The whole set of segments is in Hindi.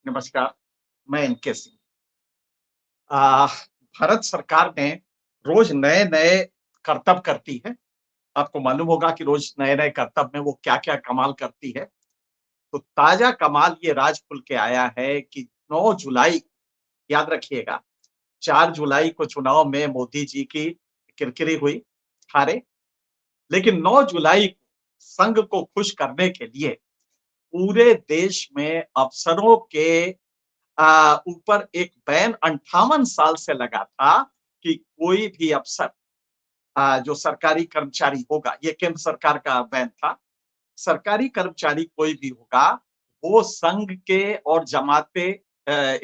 नमस्कार, मैं इनके सिंह। आ, भारत सरकार ने रोज नए-नए करतब करती है। आपको मालूम होगा कि रोज नए-नए करतब में वो क्या-क्या कमाल करती है। तो ताजा कमाल ये राज खुल के आया है कि 9 जुलाई, याद रखिएगा, 4 जुलाई को चुनाव में मोदी जी की किरकिरी हुई, हारे। लेकिन 9 जुलाई को संघ को खुश करने के लिए पूरे देश में अफसरों के ऊपर एक बैन 58 साल से लगा था कि कोई भी अफसर, जो सरकारी कर्मचारी होगा, ये केंद्र सरकार का बैन था। सरकारी कर्मचारी कोई भी होगा, वो संघ के और जमाते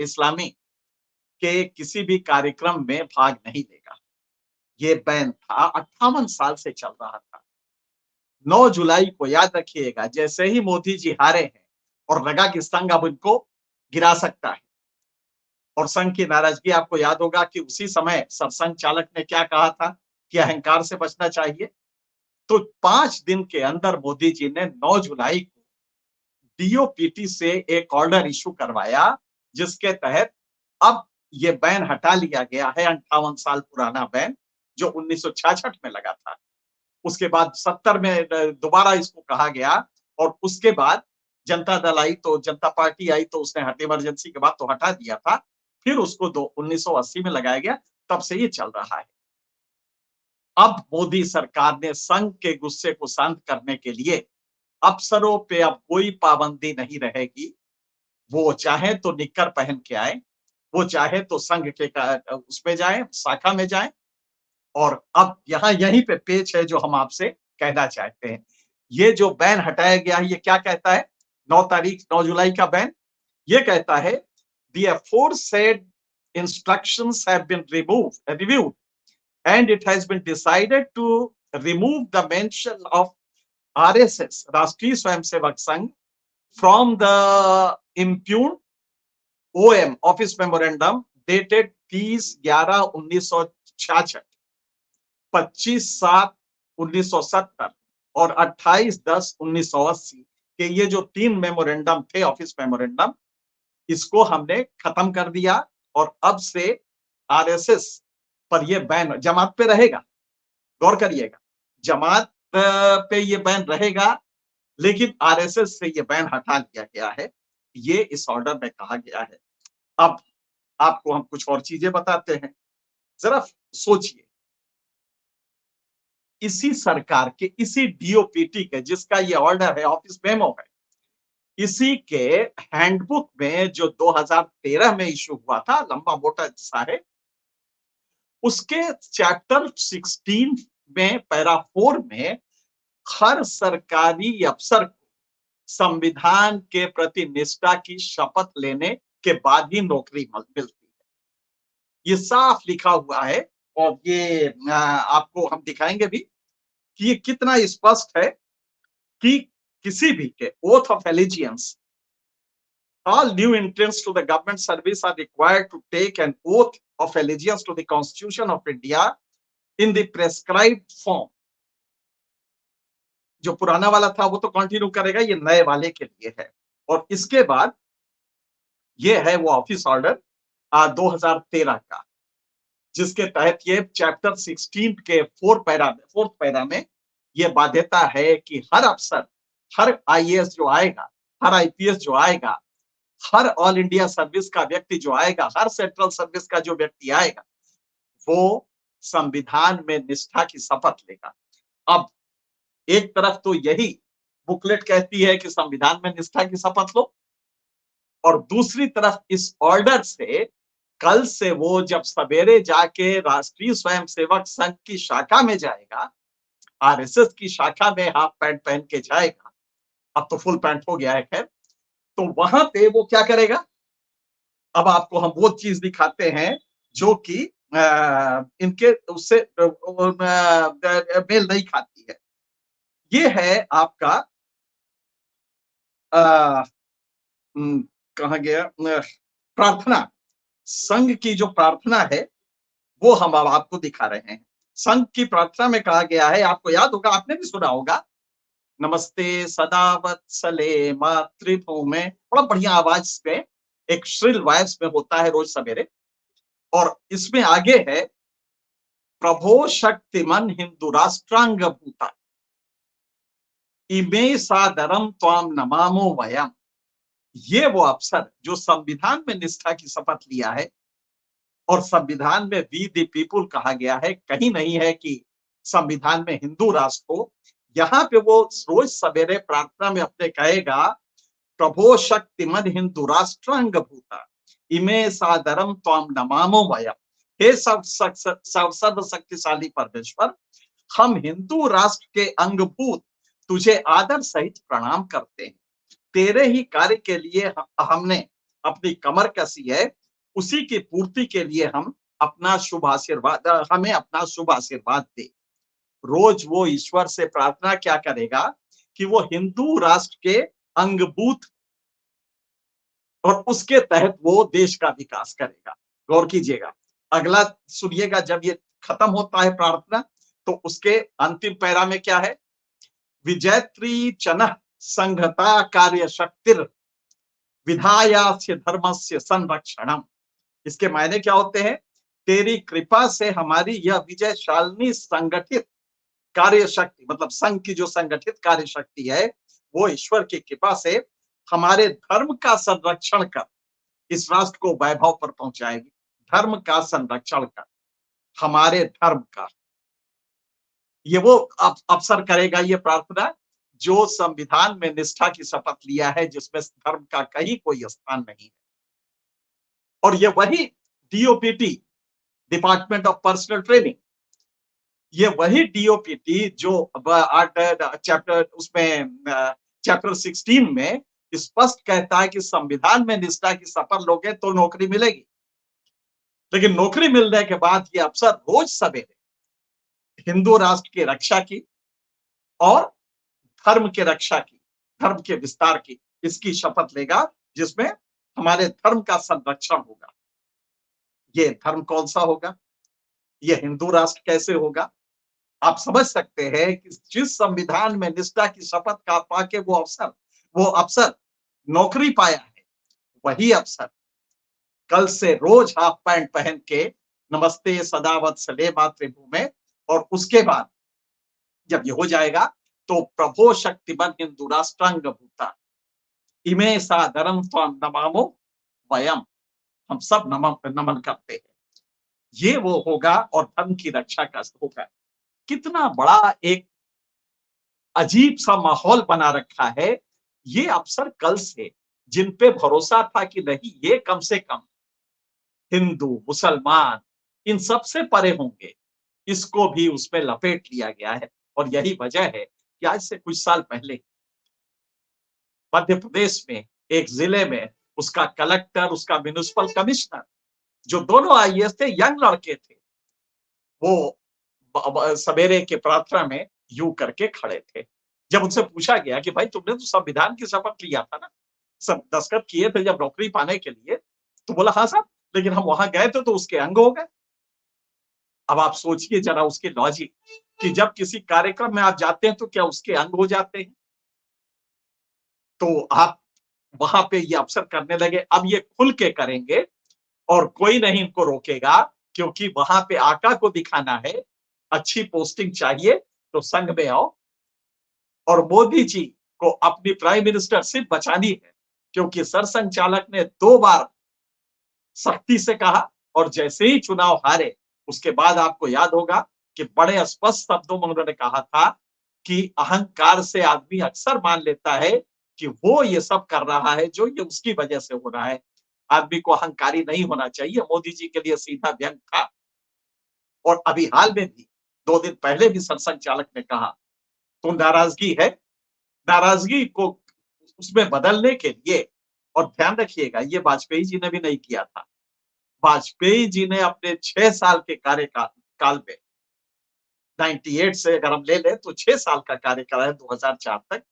इस्लामी के किसी भी कार्यक्रम में भाग नहीं लेगा। ये बैन था, 58 साल से चल रहा था। 9 जुलाई को याद रखिएगा, जैसे ही मोदी जी हारे हैं और लगा कि संघ अब इनको गिरा सकता है, और संघ की नाराजगी आपको याद होगा कि उसी समय सरसंघ चालक ने क्या कहा था कि अहंकार से बचना चाहिए। तो 5 दिन के अंदर मोदी जी ने 9 जुलाई को डीओपीटी से एक ऑर्डर इश्यू करवाया, जिसके तहत अब ये बैन हटा लिया गया है, 58 साल पुराना बैन जो 1966 में लगा था। उसके बाद 70 में दोबारा इसको कहा गया, और उसके बाद जनता दल आई, तो जनता पार्टी आई, तो उसने इमरजेंसी के बाद तो हटा दिया था। फिर उसको 1980 में लगाया गया, तब से ये चल रहा है। अब मोदी सरकार ने संघ के गुस्से को शांत करने के लिए अफसरों पे अब कोई पाबंदी नहीं रहेगी। वो चाहे तो निक्कर पहन के आए, वो चाहे तो संघ के उसमें जाए, शाखा में जाए। और अब यहाँ यहीं पे पेच है जो हम आपसे कहना चाहते हैं। ये जो बैन हटाया गया है, ये क्या कहता है? 9 जुलाई का बैन ये कहता है, the aforesaid instructions have been reviewed and it has been decided to remove the mention of RSS, राष्ट्रीय Swayamsevak Sangh, from the impugned OM, office memorandum, dated 30/11/1966, 25/7/1970 और 28/10/1980 के ये जो 3 मेमोरेंडम थे, ऑफिस मेमोरेंडम, इसको हमने खत्म कर दिया। और अब से आरएसएस पर ये बैन जमात पे रहेगा। गौर करिएगा, जमात पे ये बैन रहेगा, लेकिन आरएसएस से ये बैन हटा लिया गया है। ये इस ऑर्डर में कहा गया है। अब आपको हम कुछ और चीजें बताते हैं। जरा सोचिए, इसी सरकार के, इसी डीओपीटी के, जिसका ये ऑर्डर है, ऑफिस मेमो है, इसी के हैंडबुक में जो 2013 में इशू हुआ था, लंबा मोटा सा है, उसके चैप्टर 16 में पैरा 4 में हर सरकारी अफसर को संविधान के प्रति निष्ठा की शपथ लेने के बाद ही नौकरी मिलती है। ये साफ लिखा हुआ है, और ये आपको हम दिखाएंगे भी कि ये कितना स्पष्ट है कि किसी भी के oath of allegiance, all new entrants to the government service are required to take an oath of allegiance to the Constitution of India in the prescribed form। जो पुराना वाला था वो तो कंटिन्यू करेगा, ये नए वाले के लिए है। और इसके बाद ये है वो ऑफिस ऑर्डर 2013 का, जिसके तहत ये चैप्टर 16 के फोर्थ पैरा में ये बाध्यता है कि हर अफसर, हर आईएएस जो आएगा, हर आईपीएस जो आएगा, हर ऑल इंडिया सर्विस का व्यक्ति जो आएगा, हर सेंट्रल सर्विस का जो व्यक्ति आएगा, वो संविधान में निष्ठा की शपथ लेगा। अब एक तरफ तो यही बुकलेट कहती है कि संविधान में निष्ठा की शपथ लो, और दूसरी तरफ इस ऑर्डर से कल से वो जब सवेरे जाके राष्ट्रीय स्वयंसेवक संघ की शाखा में जाएगा, आरएसएस की शाखा में हाफ पैंट पहन के जाएगा, अब तो फुल पैंट हो गया है खैर, तो वहां पे वो क्या करेगा? अब आपको हम वो चीज दिखाते हैं जो कि इनके उससे मेल नहीं खाती है। ये है आपका कहा गया प्रार्थना, संघ की जो प्रार्थना है वो हम अब आपको दिखा रहे हैं। संघ की प्रार्थना में कहा गया है, आपको याद होगा, आपने भी सुना होगा, नमस्ते सदा वत्सले मातृभूमि, बड़ा बढ़िया आवाज पे एक श्रिल वॉइस में होता है रोज सवेरे। और इसमें आगे है, प्रभो शक्तिमन हिंदू राष्ट्रांग भूता इमे सादरम त्वाम नमामो वयम। ये वो अफसर जो संविधान में निष्ठा की शपथ लिया है, और संविधान में वी द पीपुल कहा गया है, कहीं नहीं है कि संविधान में हिंदू राष्ट्र हो। यहाँ पे वो रोज सवेरे प्रार्थना में अपने कहेगा, प्रभो शक्तिमद हिंदू राष्ट्रांग भूता इमे सादरम त्वाम नमामो वयम। हे सर्व शक्तिशाली परमेश्वर, हम हिंदू राष्ट्र के अंगभूत तुझे आदर सहित प्रणाम करते हैं। तेरे ही कार्य के लिए हमने अपनी कमर कसी है, उसी की पूर्ति के लिए हम अपना शुभ आशीर्वाद, हमें अपना शुभ आशीर्वाद दे। रोज वो ईश्वर से प्रार्थना क्या करेगा कि वो हिंदू राष्ट्र के अंगभूत, और उसके तहत वो देश का विकास करेगा। गौर कीजिएगा, अगला सुनिएगा, जब ये खत्म होता है प्रार्थना, तो उसके अंतिम पैरा में क्या है, विजयत्री चन संघता कार्य शक्तिर विधायास्य धर्मस्य संरक्षणम। इसके मायने क्या होते हैं, तेरी कृपा से हमारी यह विजयशालिनी संगठित कार्य शक्ति, मतलब संघ की जो संगठित कार्य शक्ति है, वो ईश्वर की कृपा से हमारे धर्म का संरक्षण कर इस राष्ट्र को वैभव पर पहुंचाएगी। धर्म का संरक्षण कर, हमारे धर्म का, ये वो अवसर करेगा ये प्रार्थना जो संविधान में निष्ठा की शपथ लिया है, जिसमें धर्म का कहीं कोई स्थान नहीं है। और ये वही DOPT, department of personal training, ये वही डीओपीटी जो चैप्टर उसमें चैप्टर 16 में स्पष्ट कहता है कि संविधान में निष्ठा की शपथ लोगे तो नौकरी मिलेगी। लेकिन नौकरी मिलने के बाद ये अफसर रोज सवेरे हिंदू राष्ट्र की रक्षा की और धर्म के रक्षा की, धर्म के विस्तार की, इसकी शपथ लेगा, जिसमें हमारे धर्म का संरक्षण होगा। ये धर्म कौन सा होगा, ये हिंदू राष्ट्र कैसे होगा? आप समझ सकते हैं कि जिस संविधान में निष्ठा की शपथ का पाके वो अफसर नौकरी पाया है, वही अफसर कल से रोज हाफ पैंट पहन के नमस्ते सदावत्सले मातृभूमि, और उसके बाद जब ये हो जाएगा तो प्रभो शक्तिमन हिंदू राष्ट्रांग भूता इमे सादरम त्वाम नमामो वयम, हम सब नमन करते हैं। ये वो होगा और धर्म की रक्षा का होगा। कितना बड़ा एक अजीब सा माहौल बना रखा है। ये अफसर कल से जिन पे भरोसा था कि नहीं ये कम से कम हिंदू मुसलमान इन सब से परे होंगे, इसको भी उसमें लपेट लिया गया है। और यही वजह है कि आज से कुछ साल पहले मध्य प्रदेश में एक जिले में उसका कलेक्टर, उसका म्युनिसिपल कमिश्नर, जो दोनों आईएएस थे, यंग लड़के थे, वो सवेरे के प्रार्थना में यूं करके खड़े थे। जब उनसे पूछा गया कि भाई तुमने तो संविधान की शपथ लिया था ना, सब दस्तखत किए थे जब नौकरी पाने के लिए, तो बोला हाँ साहब, लेकिन हम वहां गए थे तो उसके अंग हो गए। अब आप सोचिए जरा उसकी लॉजिक, कि जब किसी कार्यक्रम में आप जाते हैं तो क्या उसके अंग हो जाते हैं? तो आप वहां पे ये अफसर करने लगे। अब ये खुल के करेंगे और कोई नहीं इनको रोकेगा, क्योंकि वहां पे आका को दिखाना है, अच्छी पोस्टिंग चाहिए तो संघ में आओ। और मोदी जी को अपनी प्राइम मिनिस्टरशिप बचानी है, क्योंकि सरसंघचालक ने 2 बार सख्ती से कहा, और जैसे ही चुनाव हारे उसके बाद आपको याद होगा कि बड़े स्पष्ट शब्दों में उन्होंने कहा था कि अहंकार से आदमी अक्सर मान लेता है कि वो ये सब कर रहा है जो ये उसकी वजह से हो रहा है। आदमी को अहंकारी नहीं होना चाहिए। मोदी जी के लिए सीधा व्यंग था। और अभी हाल में भी 2 दिन पहले भी सरसंघचालक ने कहा, तो नाराजगी है, नाराजगी को उसमें बदलने के लिए, और ध्यान रखिएगा ये वाजपेयी जी ने भी नहीं किया था। वाजपेयी जी ने अपने 6 साल के कार्यकाल काल में, 98 से अगर हम ले लें तो 6 साल का कार्यकाल है 2004 तक,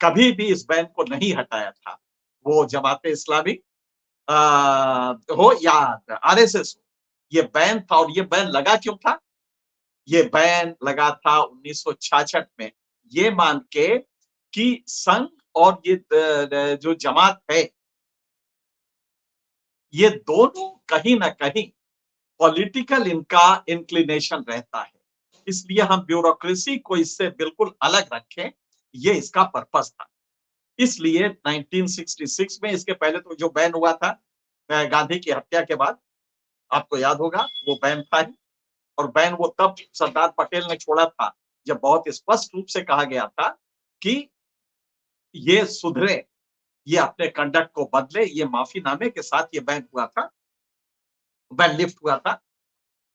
कभी भी इस बैन को नहीं हटाया था। वो जमाते इस्लामी हो या आरएसएस हो, ये बैन था। और ये बैन लगा क्यों था? ये बैन लगा था 1966 में, ये मान के कि संघ और ये जो जमात है, ये दोनों कहीं न कहीं पॉलिटिकल इनका इंक्लिनेशन रहता है। इसलिए हम ब्यूरोक्रेसी को इससे बिल्कुल अलग रखें, ये इसका पर्पस था। इसलिए 1966 में, इसके पहले तो जो बैन हुआ था गांधी की हत्या के बाद, आपको याद होगा वो बैन था ही। और बैन वो तब सरदार पटेल ने छोड़ा था जब बहुत स्पष्ट रूप से कहा गया था कि ये सुधरे, ये अपने कंडक्ट को बदले, ये माफीनामे के साथ ये बैन हुआ था, बैन लिफ्ट हुआ था।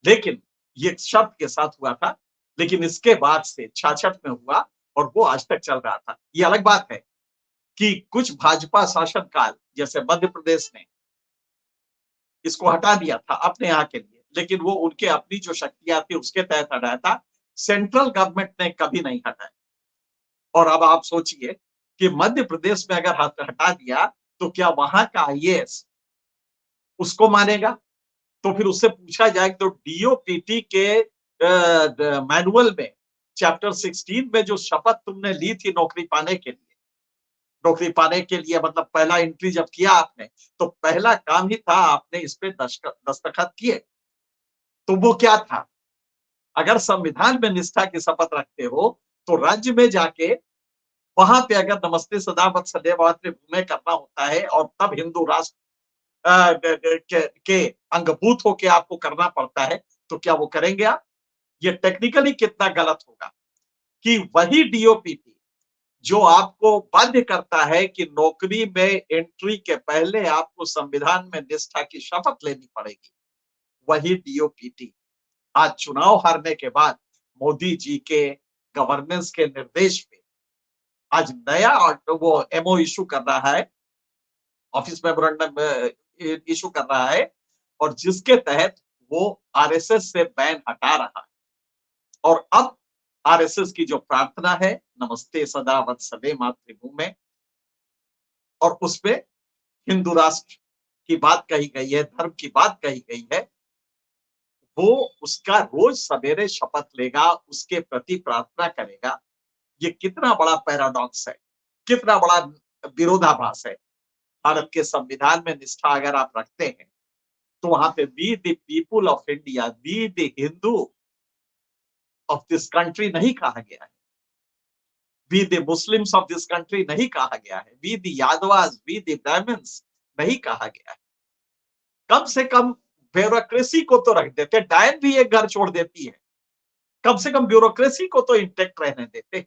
लेकिन ये शब्द के साथ हुआ था, लेकिन इसके बाद से 66 में हुआ और वो आज तक चल रहा था। ये अलग बात है कि कुछ भाजपा शासन काल, जैसे मध्य प्रदेश ने इसको हटा दिया था अपने यहाँ के लिए, लेकिन वो उनके अपनी जो शक्तियां थी उसके तहत हटाया था। सेंट्रल गवर्नमेंट ने कभी नहीं हटाया। और अब आप सोचिए कि मध्य प्रदेश में अगर हटा दिया तो क्या वहां का आईएएस उसको मानेगा? तो फिर उससे पूछा जाए तो डीओपीटी के मैनुअल में चैप्टर 16 में जो शपथ तुमने ली थी नौकरी पाने के लिए, नौकरी पाने के लिए मतलब पहला एंट्री जब किया आपने, तो पहला काम ही था आपने इस पे दस्तखत किए। तो वो क्या था? अगर संविधान में निष्ठा की शपथ रखते हो तो राज्य में जाके वहां पे अगर नमस्ते सदा वत्सदेव मातृभूमि करना होता है और तब हिंदू राष्ट्र के अंगभूत होके आपको करना पड़ता है, तो क्या वो करेंगे आप? ये टेक्निकली कितना गलत होगा कि वही डीओपीटी जो आपको बाध्य करता है कि नौकरी में एंट्री के पहले आपको संविधान में निष्ठा की शपथ लेनी पड़ेगी, वही डीओपीटी आज चुनाव हारने के बाद मोदी जी के गवर्नेंस के निर्देश पे आज नया वो एमओ इशू कर रहा है, ऑफिस मेमोरेंडम इशू कर रहा है, और जिसके तहत वो आरएसएस से बैन हटा रहा है। और अब आरएसएस की जो प्रार्थना है नमस्ते सदा वत्सले मातृभूमि, और उसमें हिंदू राष्ट्र की बात कही गई है, धर्म की बात कही गई है, वो उसका रोज सवेरे शपथ लेगा, उसके प्रति प्रार्थना करेगा। ये कितना बड़ा पैराडॉक्स है, कितना बड़ा विरोधाभास है। भारत के संविधान में निष्ठा अगर आप रखते हैं तो वहां पे we the people of India, we the Hindu of this country नहीं कहा गया है, we the Muslims of this country नहीं कहा गया है, we the Yadavas, we the Brahmins नहीं कहा गया है। कम से कम ब्यूरोक्रेसी को तो रख देते, डायन भी एक घर छोड़ देती है, कम से कम ब्यूरोक्रेसी को तो इंटेक्ट रहने देते।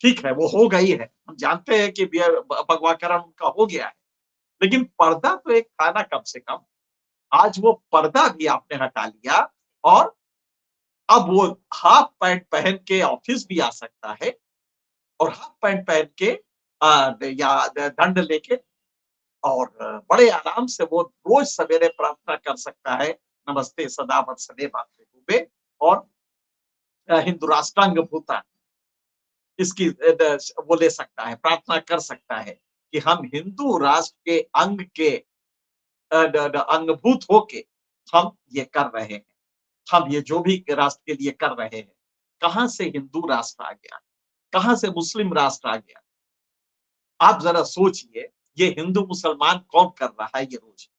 ठीक है वो हो गई है, हम जानते हैं कि भगवाकरण उनका हो गया है, लेकिन पर्दा तो एक था ना कम से कम। आज वो पर्दा भी आपने हटा लिया और अब वो हाफ पैंट पहन के ऑफिस भी आ सकता है और हाफ पैंट पहन के या दंड लेके, और बड़े आराम से वो रोज सवेरे प्रार्थना कर सकता है नमस्ते सदा वत्सले मातृभूमि, और हिंदू राष्ट्रांग भूता इसकी वो ले सकता है, प्रार्थना कर सकता है कि हम हिंदू राष्ट्र के अंग के अंगभूत होके हम ये कर रहे हैं, हम ये जो भी राष्ट्र के लिए कर रहे हैं। कहां से हिंदू राष्ट्र आ गया, कहां से मुस्लिम राष्ट्र आ गया? आप जरा सोचिए, ये हिंदू मुसलमान कौन कर रहा है ये रोज?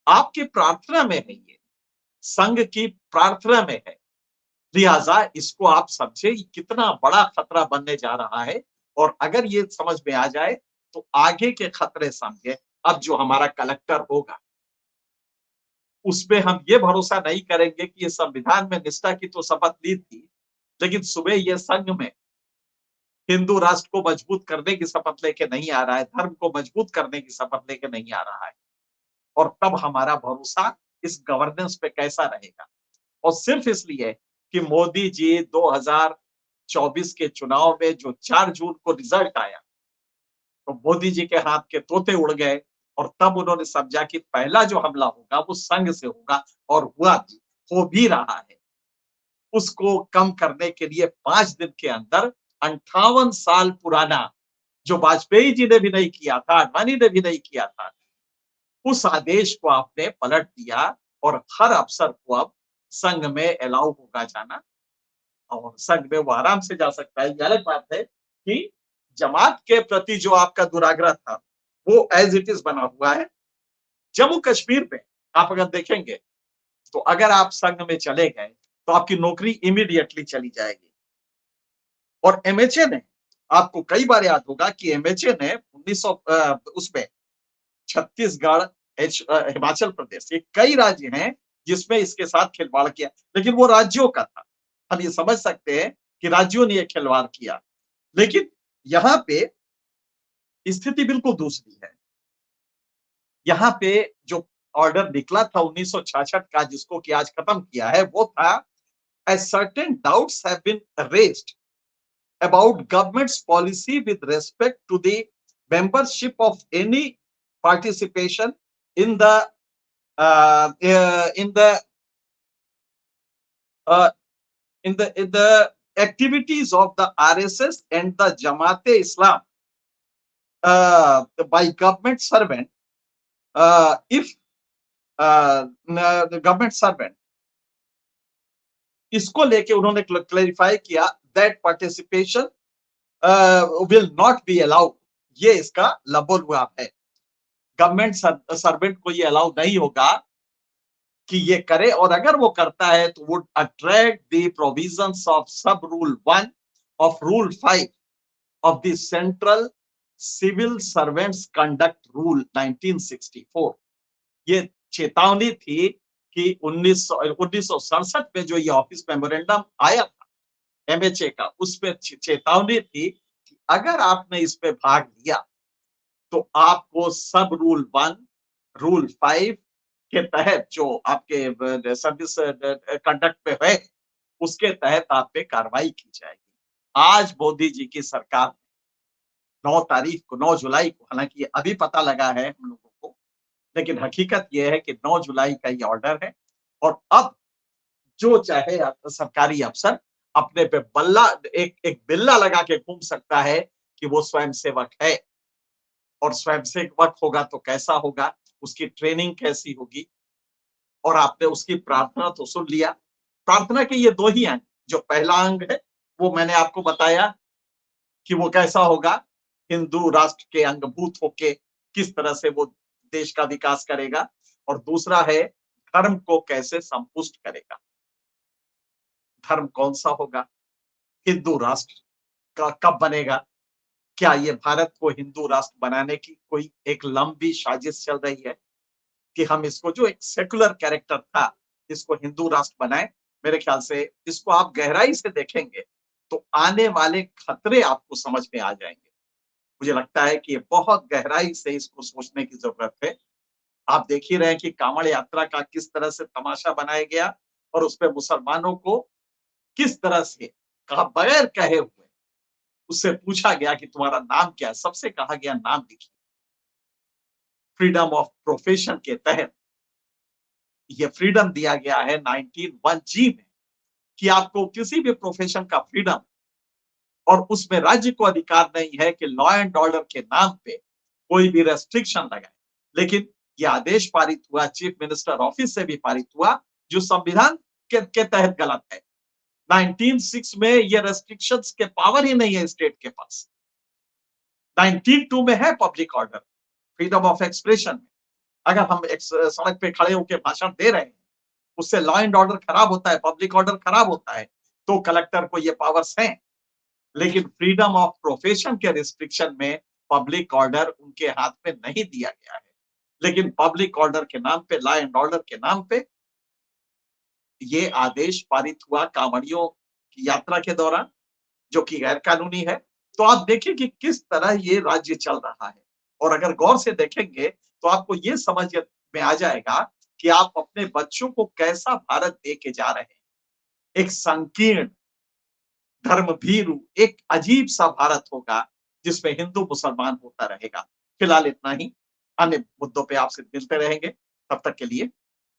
आपकी प्रार्थना में है, ये संघ की प्रार्थना में है। लिहाजा इसको आप समझे कितना बड़ा खतरा बनने जा रहा है, और अगर ये समझ में आ जाए तो आगे के खतरे समझे। अब जो हमारा कलेक्टर होगा उसमें हम ये भरोसा नहीं करेंगे कि ये संविधान में निष्ठा की तो शपथ ली थी, लेकिन सुबह ये संघ में हिंदू राष्ट्र को मजबूत करने की शपथ लेके नहीं आ रहा है, धर्म को मजबूत करने की शपथ लेके नहीं आ रहा है। और तब हमारा भरोसा इस गवर्नेंस पे कैसा रहेगा? और सिर्फ इसलिए कि मोदी जी 2024 के चुनाव में जो 4 जून को रिजल्ट आया, तो मोदी जी के हाथ के तोते उड़ गए, और तब उन्होंने समझा कि पहला जो हमला होगा वो संघ से होगा, और हुआ भी, हो भी रहा है। उसको कम करने के लिए 5 दिन के अंदर 58 साल पुराना, जो वाजपेयी जी ने भी नहीं किया था, अडवाणी ने भी नहीं किया था, उस आदेश को आपने पलट दिया, और हर अफसर को अब संघ में अलाउ होगा जाना, और संघ में वो आराम से जा सकता है। ये अलग बात है कि जमात के प्रति जो आपका दुराग्रह था वो एज इट इज बना हुआ है, जम्मू कश्मीर में आप अगर देखेंगे तो अगर आप संघ में चले गए तो आपकी नौकरी इमीडिएटली चली जाएगी। और एमएचए ने, आपको कई बार याद होगा कि एमएचए ने 1900 उसमें छत्तीसगढ़, हिमाचल प्रदेश, ये कई राज्य हैं जिसमें इसके साथ खिलवाड़ किया, लेकिन वो राज्यों का था। हम ये समझ सकते हैं कि राज्यों ने ये खिलवाड़ किया, लेकिन यहाँ पे स्थिति बिल्कुल दूसरी है। यहाँ पे जो ऑर्डर निकला था 1966 का, जिसको कि आज खत्म किया है, वो था a certain doubts have been raised about government's policy with respect to the membership of any participation in the uh, uh, in the uh, in the activities of the RSS and the Jamaat-e-Islam by government servant, if the government servant, इसको लेके उन्होंने क्लैरिफाई किया that participation will not be allowed. ये इसका लबोलुआब है। गवर्नमेंट सर्वेंट को ये अलाउ नहीं होगा कि ये करे, और अगर वो करता है तो would attract the provisions of sub rule 1 of rule 5 of the central civil servants conduct rule 1964। ये चेतावनी थी कि 1967 में जो ये ऑफिस मेमोरेंडम आया था एमएचए का, उसमें चेतावनी थी कि अगर आपने इसमें भाग लिया तो आपको सब रूल 1, रूल 5 के तहत जो आपके सर्विस कंडक्ट पे है, उसके तहत आप पे कार्रवाई की जाएगी। आज मोदी जी की सरकार 9 तारीख को, 9 जुलाई को, हालांकि ये अभी पता लगा है हम लोगों को, लेकिन हकीकत यह है कि 9 जुलाई का ये ऑर्डर है, और अब जो चाहे सरकारी अफसर अपने पे बल्ला एक बिल्ला लगा के घूम सकता है कि वो स्वयंसेवक है। और स्वयंसेवक होगा तो कैसा होगा, उसकी ट्रेनिंग कैसी होगी। और आपने उसकी प्रार्थना तो सुन लिया। प्रार्थना के ये 2 ही अंग, जो पहला अंग है वो मैंने आपको बताया कि वो कैसा होगा, हिंदू राष्ट्र के अंगभूत होके किस तरह से वो देश का विकास करेगा, और दूसरा है धर्म को कैसे संपुष्ट करेगा। धर्म कौन सा होगा, हिंदू राष्ट्र का कब बनेगा, क्या ये भारत को हिंदू राष्ट्र बनाने की कोई एक लंबी साजिश चल रही है कि हम इसको, जो एक सेकुलर कैरेक्टर था, इसको हिंदू राष्ट्र बनाए। मेरे ख्याल से इसको आप गहराई से देखेंगे तो आने वाले खतरे आपको समझ में आ जाएंगे। मुझे लगता है कि ये बहुत गहराई से इसको सोचने की जरूरत है। आप देख ही रहे हैं कि कांवड़ यात्रा का किस तरह से तमाशा बनाया गया, और उसपे मुसलमानों को किस तरह से कहा, बगैर कहे हुए उससे पूछा गया कि तुम्हारा नाम क्या है, सबसे कहा गया नाम लिखिए। फ्रीडम ऑफ प्रोफेशन के तहत ये फ्रीडम दिया गया है 19(1)(g) में कि आपको किसी भी प्रोफेशन का फ्रीडम, और उसमें राज्य को अधिकार नहीं है कि लॉ एंड ऑर्डर के नाम पे कोई भी रेस्ट्रिक्शन लगाए। लेकिन ये आदेश पारित हुआ, चीफ मिनिस्टर ऑफिस से भी पारित हुआ, जो संविधान के तहत गलत है। 1906 में ये रेस्ट्रिक्शंस के पावर ही नहीं है स्टेट के पास। 19(2) में है public order, freedom of expression में। अगर हम एक सड़क पे खड़े होकर भाषण दे रहे हैं, उससे लॉ एंड ऑर्डर खराब होता है, पब्लिक ऑर्डर खराब होता है, तो कलेक्टर को ये पावर्स हैं। लेकिन फ्रीडम ऑफ प्रोफेशन के रिस्ट्रिक्शन में पब्लिक ऑर्डर उनके हाथ में नहीं दिया गया है। लेकिन पब्लिक ऑर्डर के नाम पे, लॉ एंड ऑर्डर के नाम पे ये आदेश पारित हुआ कांवड़ियों की यात्रा के दौरान, जो कि गैर कानूनी है। तो आप देखिए कि किस तरह ये राज्य चल रहा है, और अगर गौर से देखेंगे तो आपको ये समझ में आ जाएगा कि आप अपने बच्चों को कैसा भारत दे के जा रहे हैं। एक संकीर्ण, धर्म भीरू, एक अजीब सा भारत होगा जिसमें हिंदू मुसलमान होता रहेगा। फिलहाल इतना ही, अन्य मुद्दों पे आपसे मिलते रहेंगे। तब तक के लिए